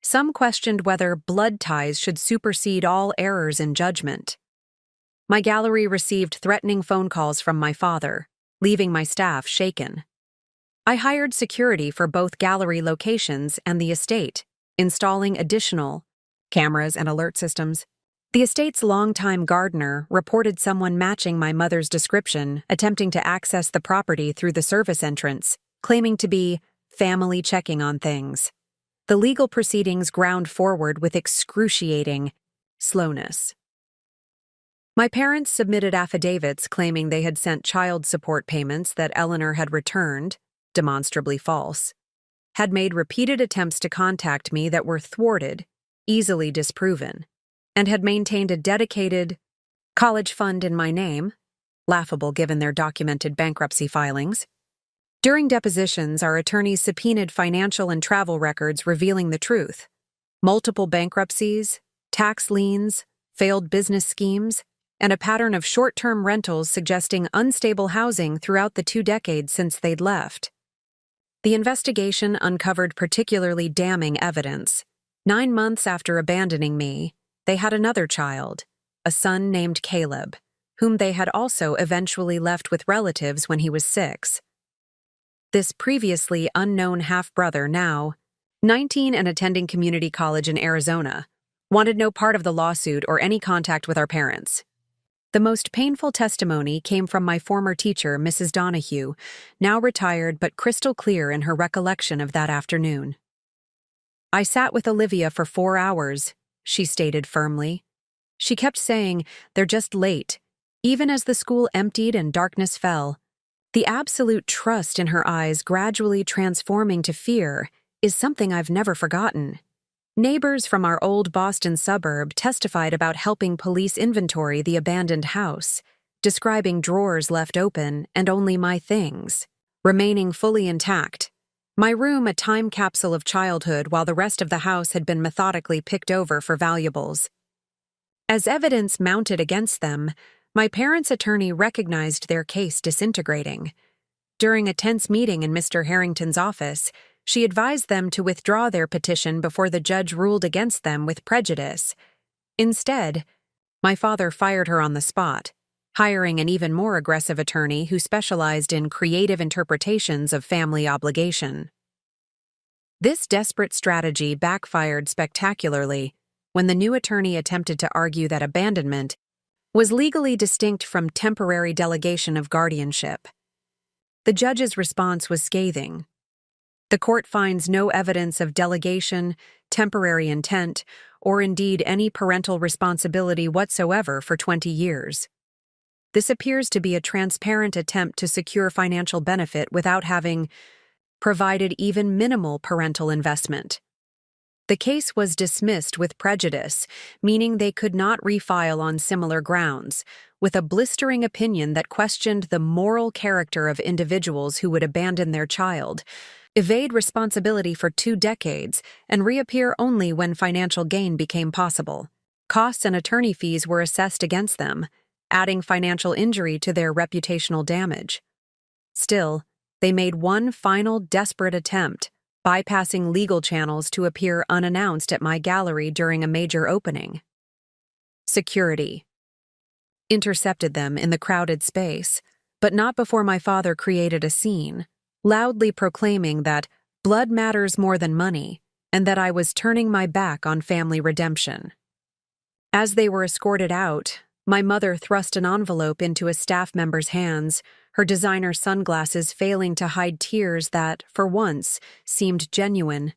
some questioned whether blood ties should supersede all errors in judgment. My gallery received threatening phone calls from my father, leaving my staff shaken. I hired security for both gallery locations and the estate, installing additional cameras and alert systems. The estate's longtime gardener reported someone matching my mother's description attempting to access the property through the service entrance, claiming to be family checking on things. The legal proceedings ground forward with excruciating slowness. My parents submitted affidavits claiming they had sent child support payments that Eleanor had returned, demonstrably false, had made repeated attempts to contact me that were thwarted, easily disproven, and had maintained a dedicated college fund in my name, laughable given their documented bankruptcy filings. During depositions, our attorneys subpoenaed financial and travel records revealing the truth: multiple bankruptcies, tax liens, failed business schemes, and a pattern of short-term rentals suggesting unstable housing throughout the 2 decades since they'd left. The investigation uncovered particularly damning evidence. 9 months after abandoning me, they had another child, a son named Caleb, whom they had also eventually left with relatives when he was 6. This previously unknown half-brother, now 19 and attending community college in Arizona, wanted no part of the lawsuit or any contact with our parents. The most painful testimony came from my former teacher, Mrs. Donahue, now retired but crystal clear in her recollection of that afternoon. "I sat with Olivia for 4 hours, she stated firmly. She kept saying, 'They're just late,' even as the school emptied and darkness fell. The absolute trust in her eyes gradually transforming to fear is something I've never forgotten." Neighbors from our old Boston suburb testified about helping police inventory the abandoned house, describing drawers left open and only my things remaining fully intact. My room a time capsule of childhood, while the rest of the house had been methodically picked over for valuables. As evidence mounted against them, my parents' attorney recognized their case disintegrating. During a tense meeting in Mr. Harrington's office, she advised them to withdraw their petition before the judge ruled against them with prejudice. Instead, my father fired her on the spot, hiring an even more aggressive attorney who specialized in creative interpretations of family obligation. This desperate strategy backfired spectacularly when the new attorney attempted to argue that abandonment was legally distinct from temporary delegation of guardianship. The judge's response was scathing. "The court finds no evidence of delegation, temporary intent, or indeed any parental responsibility whatsoever for 20 years. This appears to be a transparent attempt to secure financial benefit without having provided even minimal parental investment." The case was dismissed with prejudice, meaning they could not refile on similar grounds, with a blistering opinion that questioned the moral character of individuals who would abandon their child, evade responsibility for 2 decades, and reappear only when financial gain became possible. Costs and attorney fees were assessed against them, adding financial injury to their reputational damage. Still, they made one final desperate attempt, bypassing legal channels to appear unannounced at my gallery during a major opening. Security intercepted them in the crowded space, but not before my father created a scene, loudly proclaiming that blood matters more than money and that I was turning my back on family redemption. As they were escorted out, my mother thrust an envelope into a staff member's hands, her designer sunglasses failing to hide tears that, for once, seemed genuine.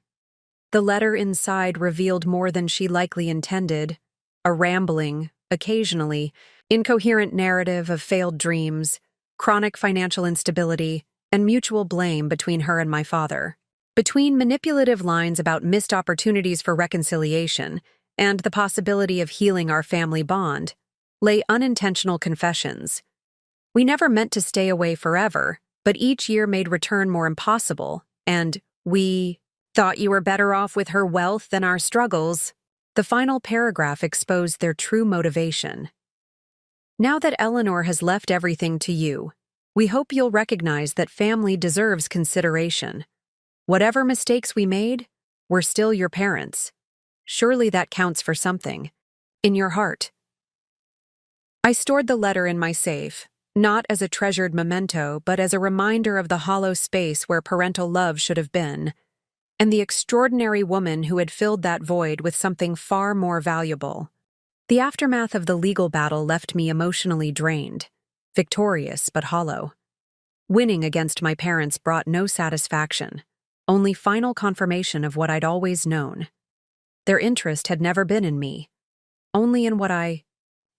The letter inside revealed more than she likely intended, a rambling, occasionally, incoherent narrative of failed dreams, chronic financial instability, and mutual blame between her and my father. Between manipulative lines about missed opportunities for reconciliation and the possibility of healing our family bond, lay unintentional confessions. We never meant to stay away forever, but each year made return more impossible, and we thought you were better off with her wealth than our struggles. The final paragraph exposed their true motivation. Now that Eleanor has left everything to you, we hope you'll recognize that family deserves consideration. Whatever mistakes we made, we're still your parents. Surely that counts for something. In your heart. I stored the letter in my safe, not as a treasured memento, but as a reminder of the hollow space where parental love should have been, and the extraordinary woman who had filled that void with something far more valuable. The aftermath of the legal battle left me emotionally drained, victorious but hollow. Winning against my parents brought no satisfaction, only final confirmation of what I'd always known. Their interest had never been in me, only in what I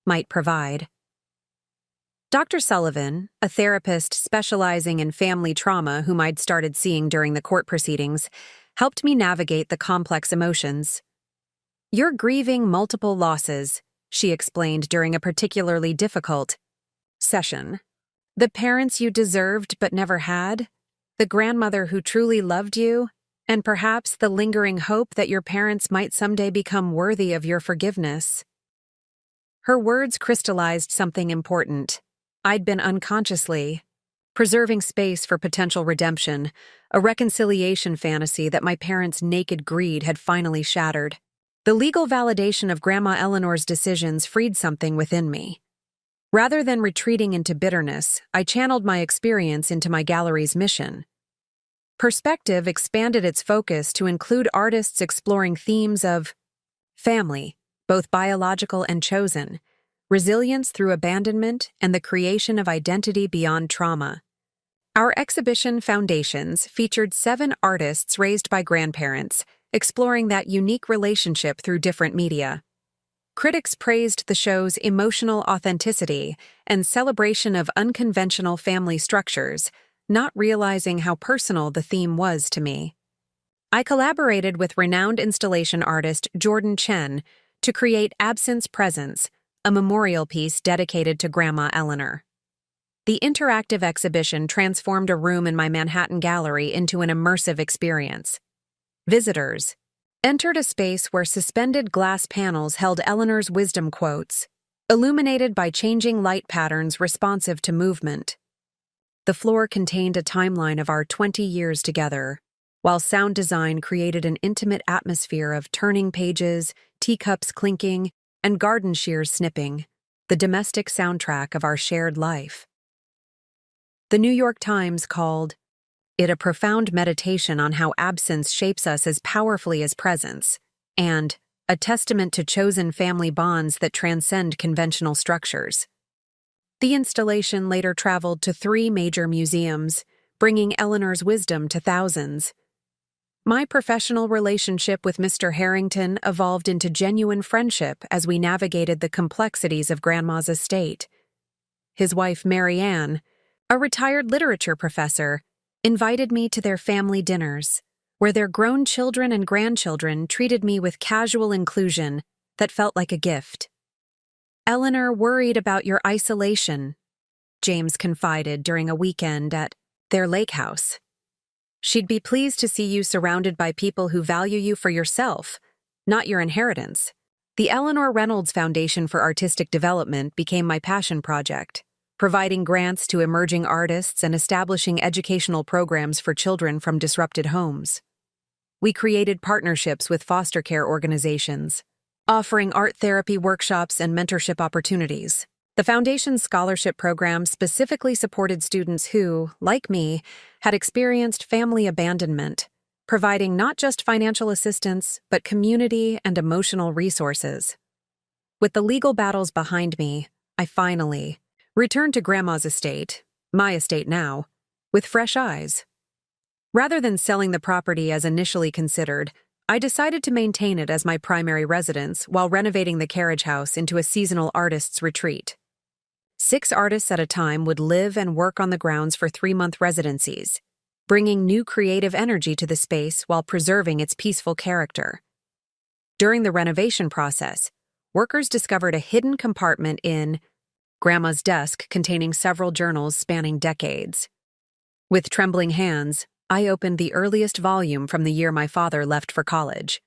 might provide. Dr. Sullivan, a therapist specializing in family trauma whom I'd started seeing during the court proceedings, helped me navigate the complex emotions. "You're grieving multiple losses," she explained during a particularly difficult session. "The parents you deserved but never had, the grandmother who truly loved you, and perhaps the lingering hope that your parents might someday become worthy of your forgiveness." Her words crystallized something important. I'd been unconsciously preserving space for potential redemption, a reconciliation fantasy that my parents' naked greed had finally shattered. The legal validation of Grandma Eleanor's decisions freed something within me. Rather than retreating into bitterness, I channeled my experience into my gallery's mission. Perspective expanded its focus to include artists exploring themes of family, both biological and chosen, resilience through abandonment, and the creation of identity beyond trauma. Our exhibition, Foundations, featured 7 artists raised by grandparents, exploring that unique relationship through different media. Critics praised the show's emotional authenticity and celebration of unconventional family structures, not realizing how personal the theme was to me. I collaborated with renowned installation artist Jordan Chen to create Absence Presence, a memorial piece dedicated to Grandma Eleanor. The interactive exhibition transformed a room in my Manhattan gallery into an immersive experience. Visitors entered a space where suspended glass panels held Eleanor's wisdom quotes, illuminated by changing light patterns responsive to movement. The floor contained a timeline of our 20 years together, while sound design created an intimate atmosphere of turning pages, teacups clinking, and garden shears snipping, the domestic soundtrack of our shared life. The New York Times called it a profound meditation on how absence shapes us as powerfully as presence, and a testament to chosen family bonds that transcend conventional structures. The installation later traveled to 3 major museums, bringing Eleanor's wisdom to thousands. My professional relationship with Mr. Harrington evolved into genuine friendship as we navigated the complexities of Grandma's estate. His wife, Mary Ann, a retired literature professor, invited me to their family dinners, where their grown children and grandchildren treated me with casual inclusion that felt like a gift. Eleanor worried about your isolation, James confided during a weekend at their lake house. She'd be pleased to see you surrounded by people who value you for yourself, not your inheritance. The Eleanor Reynolds Foundation for Artistic Development became my passion project, providing grants to emerging artists and establishing educational programs for children from disrupted homes. We created partnerships with foster care organizations, offering art therapy workshops and mentorship opportunities. The Foundation's scholarship program specifically supported students who, like me, had experienced family abandonment, providing not just financial assistance, but community and emotional resources. With the legal battles behind me, I finally returned to Grandma's estate, my estate now, with fresh eyes. Rather than selling the property as initially considered, I decided to maintain it as my primary residence while renovating the carriage house into a seasonal artist's retreat. 6 artists at a time would live and work on the grounds for 3-month residencies, bringing new creative energy to the space while preserving its peaceful character. During the renovation process, workers discovered a hidden compartment in Grandma's desk containing several journals spanning decades. With trembling hands, I opened the earliest volume from the year my father left for college.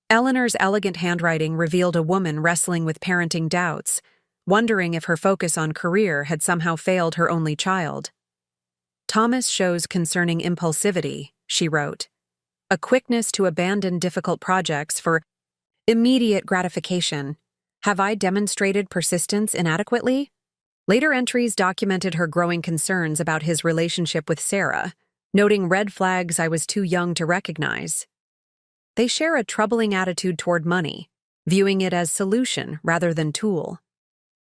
Eleanor's elegant handwriting revealed a woman wrestling with parenting doubts, wondering if her focus on career had somehow failed her only child. Thomas shows concerning impulsivity, she wrote, a quickness to abandon difficult projects for immediate gratification. Have I demonstrated persistence inadequately? Later entries documented her growing concerns about his relationship with Sarah, noting red flags I was too young to recognize. They share a troubling attitude toward money, viewing it as solution rather than tool.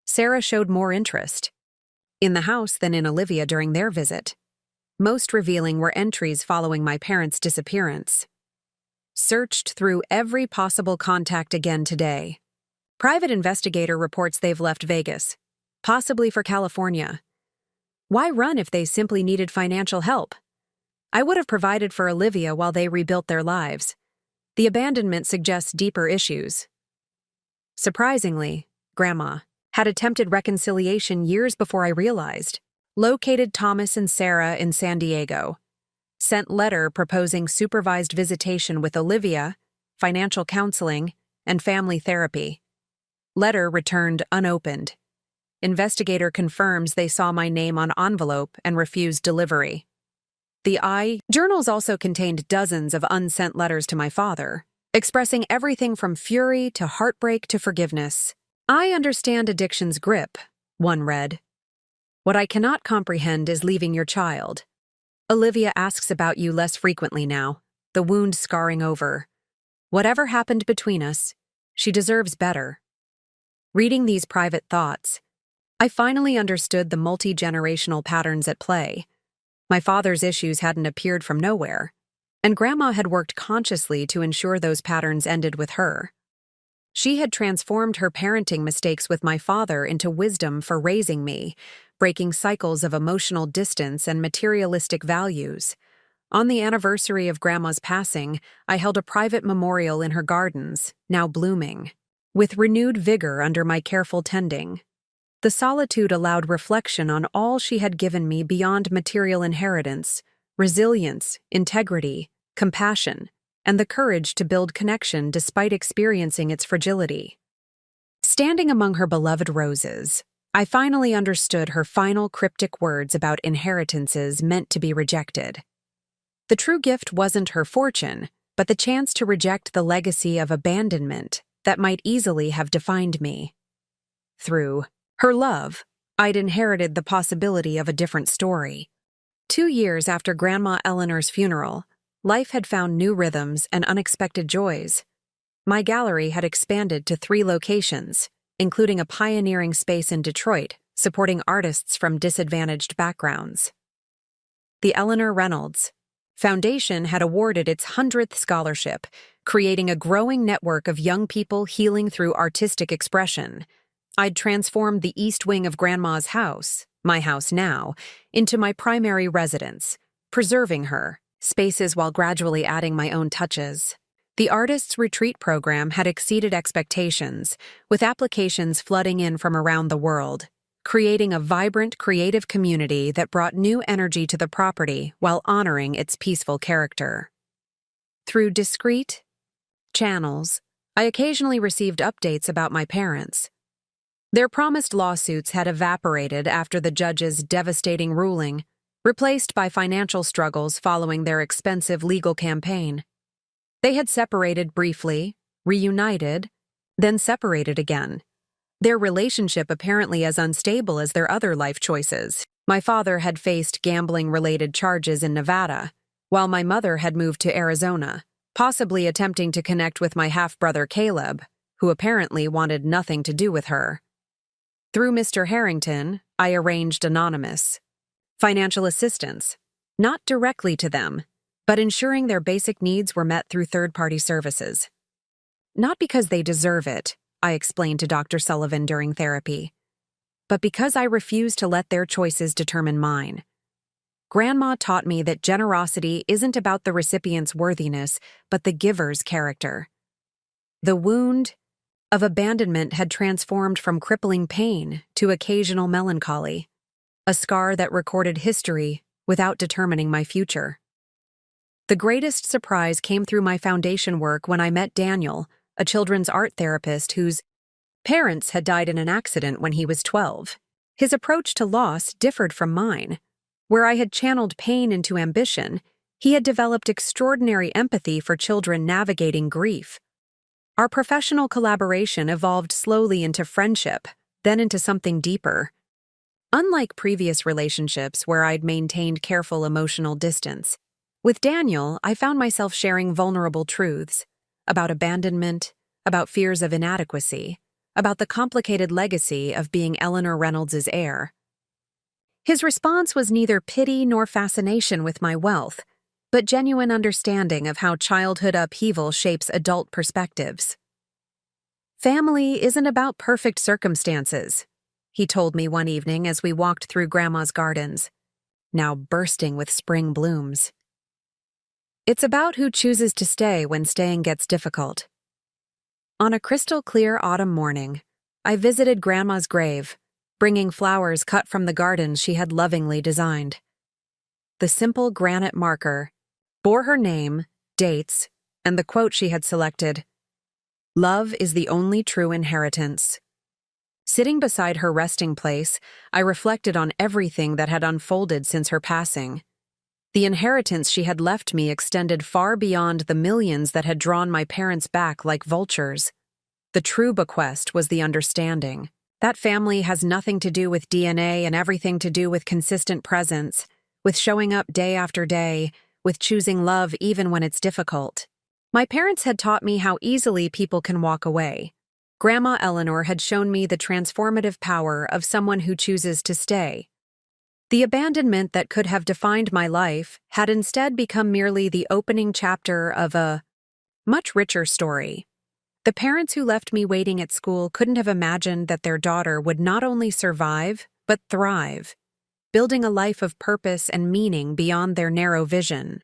Sarah showed more interest in the house than in Olivia during their visit. Most revealing were entries following my parents' disappearance. Searched through every possible contact again today. Private investigator reports they've left Vegas, possibly for California. Why run if they simply needed financial help? I would have provided for Olivia while they rebuilt their lives. The abandonment suggests deeper issues. Surprisingly, Grandma had attempted reconciliation years before I realized. Located Thomas and Sarah in San Diego. Sent letter proposing supervised visitation with Olivia, financial counseling, and family therapy. Letter returned unopened. Investigator confirms they saw my name on envelope and refused delivery. The journals also contained dozens of unsent letters to my father, expressing everything from fury to heartbreak to forgiveness. I understand addiction's grip, one read. What I cannot comprehend is leaving your child. Olivia asks about you less frequently now, the wound scarring over. Whatever happened between us, she deserves better. Reading these private thoughts, I finally understood the multi-generational patterns at play. My father's issues hadn't appeared from nowhere, and Grandma had worked consciously to ensure those patterns ended with her. She had transformed her parenting mistakes with my father into wisdom for raising me, breaking cycles of emotional distance and materialistic values. On the anniversary of Grandma's passing, I held a private memorial in her gardens, now blooming, with renewed vigor under my careful tending. The solitude allowed reflection on all she had given me beyond material inheritance, resilience, integrity, compassion, and the courage to build connection despite experiencing its fragility. Standing among her beloved roses, I finally understood her final cryptic words about inheritances meant to be rejected. The true gift wasn't her fortune, but the chance to reject the legacy of abandonment that might easily have defined me. Through her love, I'd inherited the possibility of a different story. 2 years after Grandma Eleanor's funeral, life had found new rhythms and unexpected joys. My gallery had expanded to 3 locations, including a pioneering space in Detroit, supporting artists from disadvantaged backgrounds. The Eleanor Reynolds Foundation had awarded its 100th scholarship, creating a growing network of young people healing through artistic expression. I'd transformed the east wing of Grandma's house, my house now, into my primary residence, preserving her spaces while gradually adding my own touches. The artist's retreat program had exceeded expectations, with applications flooding in from around the world, creating a vibrant, creative community that brought new energy to the property while honoring its peaceful character. Through discreet channels, I occasionally received updates about my parents. Their promised lawsuits had evaporated after the judge's devastating ruling, replaced by financial struggles following their expensive legal campaign. They had separated briefly, reunited, then separated again. Their relationship apparently as unstable as their other life choices. My father had faced gambling-related charges in Nevada, while my mother had moved to Arizona, possibly attempting to connect with my half-brother Caleb, who apparently wanted nothing to do with her. Through Mr. Harrington, I arranged anonymous financial assistance, not directly to them, but ensuring their basic needs were met through third-party services. Not because they deserve it, I explained to Dr. Sullivan during therapy, but because I refuse to let their choices determine mine. Grandma taught me that generosity isn't about the recipient's worthiness, but the giver's character. The wound of abandonment had transformed from crippling pain to occasional melancholy, a scar that recorded history without determining my future. The greatest surprise came through my foundation work when I met Daniel, a children's art therapist whose parents had died in an accident when he was 12. His approach to loss differed from mine. Where I had channeled pain into ambition, he had developed extraordinary empathy for children navigating grief. Our professional collaboration evolved slowly into friendship, then into something deeper. Unlike previous relationships where I'd maintained careful emotional distance, with Daniel, I found myself sharing vulnerable truths about abandonment, about fears of inadequacy, about the complicated legacy of being Eleanor Reynolds' heir. His response was neither pity nor fascination with my wealth, but genuine understanding of how childhood upheaval shapes adult perspectives. Family isn't about perfect circumstances, he told me one evening as we walked through Grandma's gardens, now bursting with spring blooms. It's about who chooses to stay when staying gets difficult. On a crystal-clear autumn morning, I visited Grandma's grave, bringing flowers cut from the gardens she had lovingly designed. The simple granite marker bore her name, dates, and the quote she had selected, "Love is the only true inheritance." Sitting beside her resting place, I reflected on everything that had unfolded since her passing. The inheritance she had left me extended far beyond the millions that had drawn my parents back like vultures. The true bequest was the understanding. That family has nothing to do with DNA and everything to do with consistent presence, with showing up day after day, with choosing love even when it's difficult. My parents had taught me how easily people can walk away. Grandma Eleanor had shown me the transformative power of someone who chooses to stay. The abandonment that could have defined my life had instead become merely the opening chapter of a much richer story. The parents who left me waiting at school couldn't have imagined that their daughter would not only survive, but thrive, building a life of purpose and meaning beyond their narrow vision.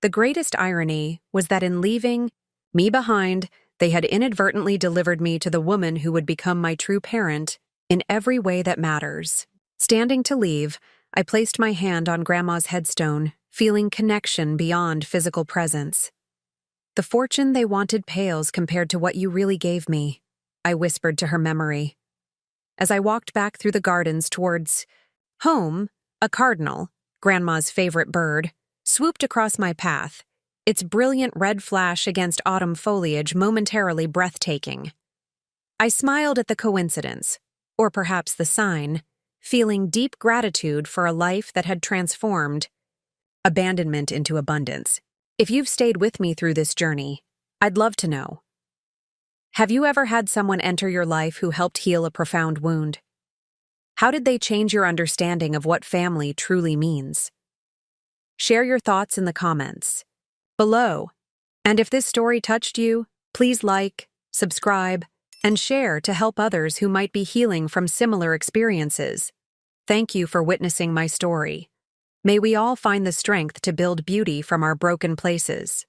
The greatest irony was that in leaving me behind, they had inadvertently delivered me to the woman who would become my true parent in every way that matters. Standing to leave, I placed my hand on Grandma's headstone, feeling connection beyond physical presence. "The fortune they wanted pales compared to what you really gave me," I whispered to her memory. As I walked back through the gardens towards home, a cardinal, Grandma's favorite bird, swooped across my path, its brilliant red flash against autumn foliage momentarily breathtaking. I smiled at the coincidence, or perhaps the sign, feeling deep gratitude for a life that had transformed abandonment into abundance. If you've stayed with me through this journey, I'd love to know. Have you ever had someone enter your life who helped heal a profound wound? How did they change your understanding of what family truly means? Share your thoughts in the comments below. And if this story touched you, please like, subscribe, and share to help others who might be healing from similar experiences. Thank you for witnessing my story. May we all find the strength to build beauty from our broken places.